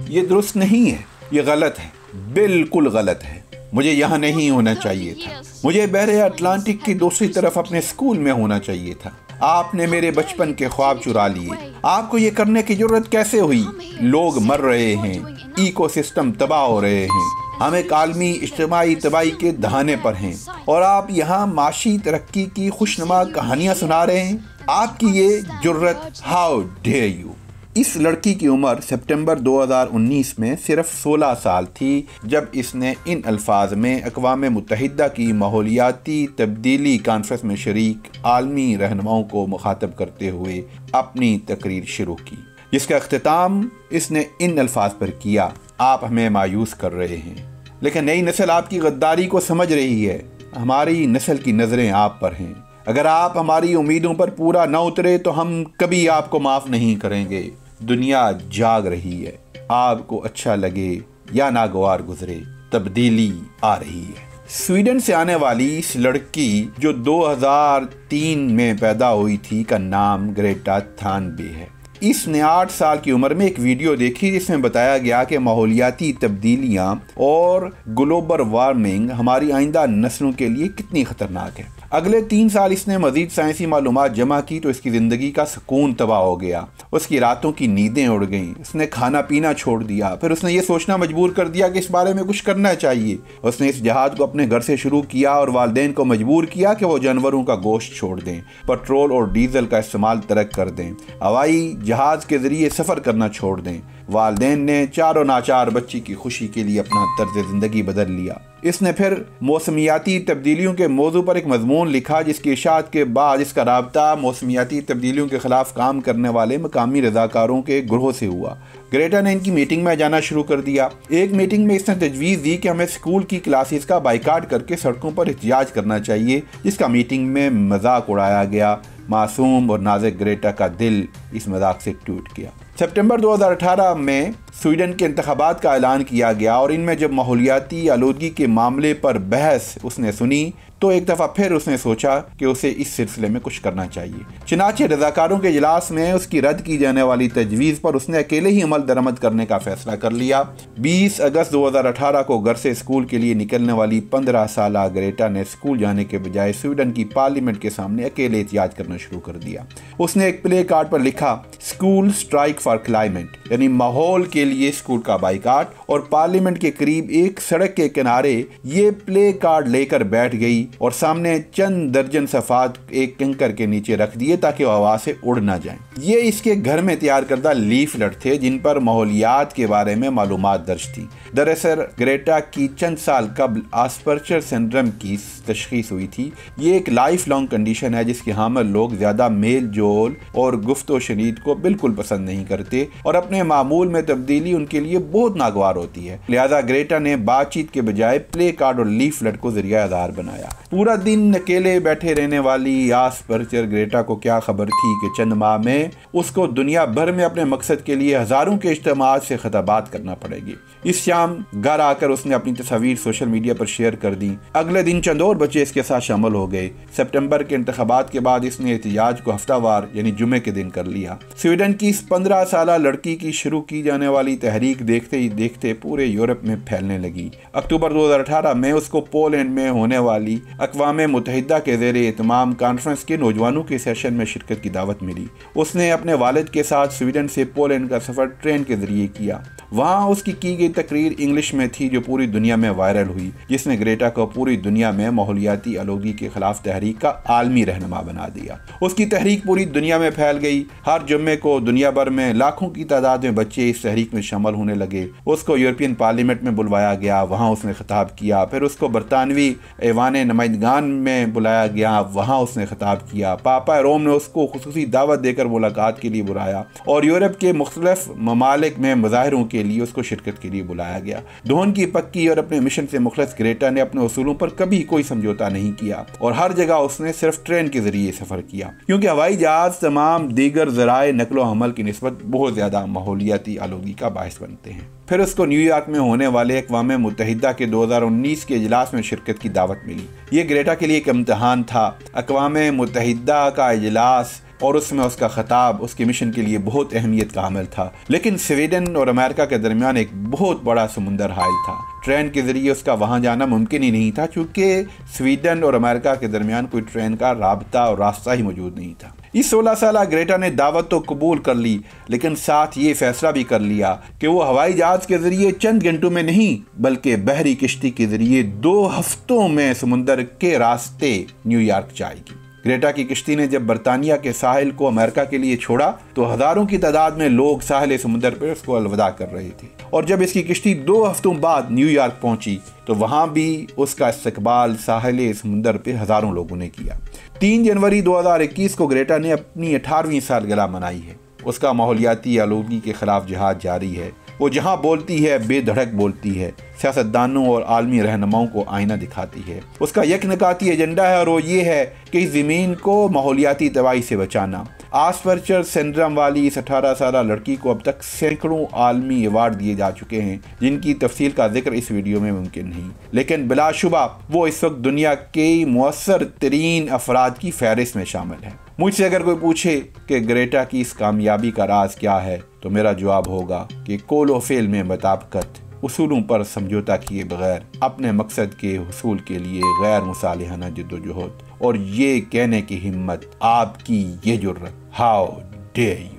یہ درست نہیں ہے، یہ غلط ہے، بالکل غلط ہے۔ مجھے یہاں نہیں ہونا چاہیے تھا، مجھے بحر اٹلانٹک کی دوسری طرف اپنے اسکول میں ہونا چاہیے تھا۔ آپ نے میرے بچپن کے خواب چرا لیے۔ آپ کو یہ کرنے کی ضرورت کیسے ہوئی؟ لوگ مر رہے ہیں، ایکو سسٹم تباہ ہو رہے ہیں، ہم ایک عالمی اجتماعی تباہی کے دہانے پر ہیں، اور آپ یہاں معاشی ترقی کی خوشنما کہانیاں سنا رہے ہیں۔ آپ کی یہ جرت، ہاؤ ڈیئر یو۔ اس لڑکی کی عمر سپٹمبر 2019 میں صرف 16 سال تھی جب اس نے ان الفاظ میں اقوام متحدہ کی ماحولیاتی تبدیلی کانفرنس میں شریک عالمی رہنماؤں کو مخاطب کرتے ہوئے اپنی تقریر شروع کی، جس کا اختتام اس نے ان الفاظ پر کیا: آپ ہمیں مایوس کر رہے ہیں، لیکن نئی نسل آپ کی غداری کو سمجھ رہی ہے۔ ہماری نسل کی نظریں آپ پر ہیں۔ اگر آپ ہماری امیدوں پر پورا نہ اترے تو ہم کبھی آپ کو معاف نہیں کریں گے۔ دنیا جاگ رہی ہے، آپ کو اچھا لگے یا ناگوار گزرے، تبدیلی آ رہی ہے۔ سویڈن سے آنے والی اس لڑکی جو 2003 میں پیدا ہوئی تھی کا نام گریٹا تھانبے ہے۔ اس نے 8 سال کی عمر میں ایک ویڈیو دیکھی جس میں بتایا گیا کہ ماحولیاتی تبدیلیاں اور گلوبل وارمنگ ہماری آئندہ نسلوں کے لیے کتنی خطرناک ہے۔ اگلے 3 سال اس نے مزید سائنسی معلومات جمع کی تو اس کی زندگی کا سکون تباہ ہو گیا، اس کی راتوں کی نیندیں اڑ گئیں، اس نے کھانا پینا چھوڑ دیا، پھر اس نے یہ سوچنا مجبور کر دیا کہ اس بارے میں کچھ کرنا چاہیے۔ اس نے اس جہاد کو اپنے گھر سے شروع کیا اور والدین کو مجبور کیا کہ وہ جانوروں کا گوشت چھوڑ دیں، پٹرول اور ڈیزل کا استعمال ترک کر دیں، ہوائی جہاز کے ذریعے سفر کرنا چھوڑ دیں۔ والدین نے چار و ناچار بچی کی خوشی کے لیے اپنا طرز زندگی بدل لیا۔ اس نے پھر موسمیاتی تبدیلیوں کے موضوع پر ایک مضمون لکھا جس کی اشاعت کے بعد اس کا رابطہ موسمیاتی تبدیلیوں کے خلاف کام کرنے والے مقامی رضاکاروں کے گروہ سے ہوا۔ گریٹا نے ان کی میٹنگ میں جانا شروع کر دیا۔ ایک میٹنگ میں اس نے تجویز دی کہ ہمیں اسکول کی کلاسز کا بائیکاٹ کر کے سڑکوں پر احتجاج کرنا چاہیے، جس کا میٹنگ میں مذاق اڑایا گیا۔ معصوم اور نازک گریٹا کا دل اس مذاق سے ٹوٹ گیا۔ سپٹمبر 2018 میں سویڈن کے انتخابات کا اعلان کیا گیا اور ان میں جب ماحولیاتی آلودگی کے معاملے پر بحث اس نے سنی تو ایک دفعہ پھر اس نے سوچا کہ اسے اس سلسلے میں کچھ کرنا چاہیے۔ چنانچہ رضاکاروں کے اجلاس میں اس کی رد کی جانے والی تجویز پر اس نے اکیلے ہی عمل درآمد کرنے کا فیصلہ کر لیا۔ 20 اگست 2018 کو گھر سے اسکول کے لیے نکلنے والی 15 سالہ گریٹا نے اسکول جانے کے بجائے سویڈن کی پارلیمنٹ کے سامنے اکیلے احتجاج کرنا شروع کر دیا۔ اس نے ایک پلے کارڈ پر لکھا: اسکول اسٹرائک فار کلائمیٹ، یعنی ماحول کے لیے اسکول کا بائیکاٹ، اور پارلیمنٹ کے قریب ایک سڑک کے کنارے یہ پلے کارڈ لے کر بیٹھ گئی اور سامنے چند درجن صفحات ایک کنکر کے نیچے رکھ دیے تاکہ وہ ہوا سے اڑ نہ جائیں۔ یہ اس کے گھر میں تیار کردہ لیفلٹ تھے جن پر ماحولیات کے بارے میں معلومات درج تھیں۔ دراصل گریٹا کی چند سال قبل آسپرچر سنڈروم کی تشخیص ہوئی تھی۔ یہ ایک لائف لانگ کنڈیشن ہے جس کے حامل لوگ زیادہ میل جول اور گفت و شنید کو بالکل پسند نہیں کرتے اور اپنے معمول میں تبدیلی ان کے لیے بہت ناگوار ہوتی ہے۔ لہذا گریٹا نے بات چیت کے بجائے پلے کارڈ اور لیفلٹ کو ذریعہ اظہار بنایا۔ پورا دن اکیلے بیٹھے رہنے والی آسپرچر گریٹا کو کیا خبر تھی کہ چند ماہ میں اس کو دنیا بھر میں اپنے مقصد کے لیے ہزاروں کے اجتماعات سے خطابات کرنا پڑے گی۔ اس شام گھر آ کر اس نے اپنی تصاویر سوشل میڈیا پر شیئر کر دی۔ اگلے دن چند اور بچے اس کے ساتھ شامل ہو گئے۔ سپٹمبر کے انتخابات کے بعد اس نے احتجاج کو ہفتہ وار یعنی جمعے کے دن کر لیا۔ سویڈن کی اس 15 سالہ لڑکی کی شروع کی جانے والی تحریک دیکھتے ہی دیکھتے پورے یورپ میں پھیلنے لگی۔ اکتوبر 2018 میں اس کو پولینڈ میں ہونے والی اقوام متحدہ کے زیر اہتمام کانفرنس کے نوجوانوں کے سیشن میں شرکت کی دعوت ملی۔ اس نے اپنے والد کے ساتھ سویڈن سے پولینڈ کا سفر ٹرین کے ذریعے کیا۔ وہاں اس کی گئی تقریر انگلش میں تھی جو پوری دنیا میں وائرل ہوئی، جس نے گریٹا کو پوری دنیا میں ماحولیاتی آلودگی کے خلاف تحریک کا عالمی رہنما بنا دیا۔ اس کی تحریک پوری دنیا میں پھیل گئی۔ ہر جمعے کو دنیا بھر میں لاکھوں کی تعداد میں بچے اس تحریک میں شامل ہونے لگے۔ اس کو یورپین پارلیمنٹ میں بلوایا گیا، وہاں اس نے خطاب کیا۔ پھر اس کو برطانوی ایوان نمائندگان میں بلایا گیا، وہاں اس نے خطاب کیا۔ پاپا روم نے اس کو خصوصی دعوت دے کر ملاقات کے لیے بلایا اور یورپ کے مختلف ممالک میں مظاہروں کے لیے اس کو شرکت کے لیے بلایا گیا۔ دھون کی پکی اور اپنے مشن سے مخلص گریٹا نے اپنے اصولوں پر کبھی کوئی سمجھوتا نہیں کیا اور ہر جگہ اس نے صرف ٹرین کے ذریعے سفر کیا، کیونکہ ہوائی جہاز تمام دیگر ذرائع نقل و حمل کی نسبت بہت زیادہ ماحولیاتی آلودگی کا باعث بنتے ہیں۔ پھر اس کو نیو یارک میں ہونے والے اقوام متحدہ کے 2019 کے اجلاس میں شرکت کی دعوت ملی۔ یہ گریٹا کے لیے ایک امتحان تھا۔ اقوام متحدہ کا اجلاس اور اس میں اس کا خطاب اس کے مشن کے لیے بہت اہمیت کا حامل تھا، لیکن سویڈن اور امریکہ کے درمیان ایک بہت بڑا سمندر حائل تھا۔ ٹرین کے ذریعے اس کا وہاں جانا ممکن ہی نہیں تھا، چونکہ سویڈن اور امریکہ کے درمیان کوئی ٹرین کا رابطہ اور راستہ ہی موجود نہیں تھا۔ اس 16 سالہ گریٹا نے دعوت تو قبول کر لی، لیکن ساتھ یہ فیصلہ بھی کر لیا کہ وہ ہوائی جہاز کے ذریعے چند گھنٹوں میں نہیں بلکہ بحری کشتی کے ذریعے 2 ہفتوں میں سمندر کے راستے نیو یارک جائے گی۔ گریٹا کی کشتی نے جب برطانیہ کے ساحل کو امریکہ کے لیے چھوڑا تو ہزاروں کی تعداد میں لوگ ساحل سمندر پر اس کو الوداع کر رہے تھے، اور جب اس کی کشتی 2 ہفتوں بعد نیو یارک پہنچی تو وہاں بھی اس کا استقبال ساحل سمندر پہ ہزاروں لوگوں نے کیا۔ 3 جنوری 2021 کو گریٹا نے اپنی 18ویں سالگرہ منائی ہے۔ اس کا ماحولیاتی آلودگی کے خلاف جہاد جاری ہے۔ وہ جہاں بولتی ہے بے دھڑک بولتی ہے، سیاستدانوں اور عالمی رہنماؤں کو آئینہ دکھاتی ہے۔ اس کا یک نکاتی ایجنڈا ہے، اور وہ یہ ہے کہ اس زمین کو ماحولیاتی تباہی سے بچانا۔ آسپرچر سنڈروم والی اس 18 سالہ لڑکی کو اب تک سینکڑوں عالمی ایوارڈ دیے جا چکے ہیں، جن کی تفصیل کا ذکر اس ویڈیو میں ممکن نہیں، لیکن بلا شبہ وہ اس وقت دنیا کے مؤثر ترین افراد کی فہرست میں شامل ہے۔ مجھ سے اگر کوئی پوچھے کہ گریٹا کی اس کامیابی کا راز کیا ہے تو میرا جواب ہوگا کہ قول و فعل میں مطابقت، اصولوں پر سمجھوتا کیے بغیر اپنے مقصد کے حصول کے لیے غیر مصالحانہ جدوجہد، اور یہ کہنے کی ہمت، آپ کی یہ جرت، ہاؤ ڈیئر یو۔